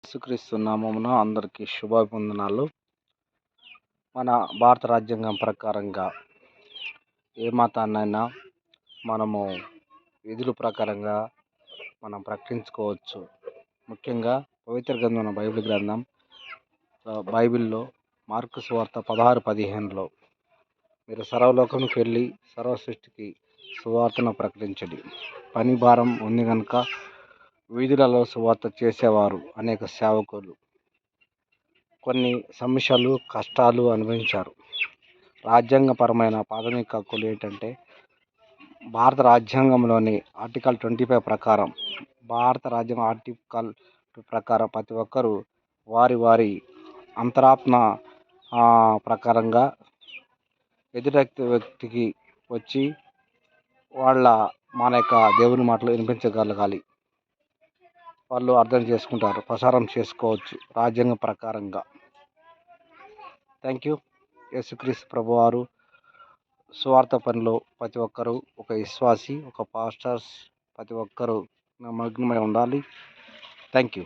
యేసుక్రీస్తు నామమున అందరికీ శుభాభివందనాలు. మన భారత రాజ్యాంగం ప్రకారంగా ఏ మతాన్నైనా మనము విధుల ప్రకారంగా మనం ప్రకటించుకోవచ్చు. ముఖ్యంగా పవిత్ర గ్రంథం బైబిల్లో మార్కు సువార్త 16:15లో మీరు సర్వలోకానికి వెళ్ళి సర్వ సృష్టికి సువార్తను ప్రకటించండి. పని భారం ఉంది కనుక వీధులలో సువార్త చేసేవారు అనేక సేవకులు కొన్ని సమస్యలు కష్టాలు అనుభవించారు. రాజ్యాంగపరమైన ప్రాథమిక హక్కులు ఏంటంటే భారత రాజ్యాంగంలోని ఆర్టికల్ 25 ప్రకారం భారత రాజ్యాంగ ఆర్టికల్ ప్రకారం ప్రతి ఒక్కరూ వారి వారి అంతరాత్మ ప్రకారంగా ఎదుటి వ్యక్తికి వచ్చి మన యొక్క దేవుని మాటలు వినిపించగలగాలి. వాళ్ళు అర్థం చేసుకుంటారు, ప్రసారం చేసుకోవచ్చు రాజ్యాంగ ప్రకారంగా. Thank you. యేసుక్రీస్తు ప్రభువారు సువార్త పనిలో ప్రతి ఒక్కరూ ఒక విశ్వాసి, ఒక పాస్టర్స్ ప్రతి ఒక్కరూ నిమగ్నమై ఉండాలి. Thank you.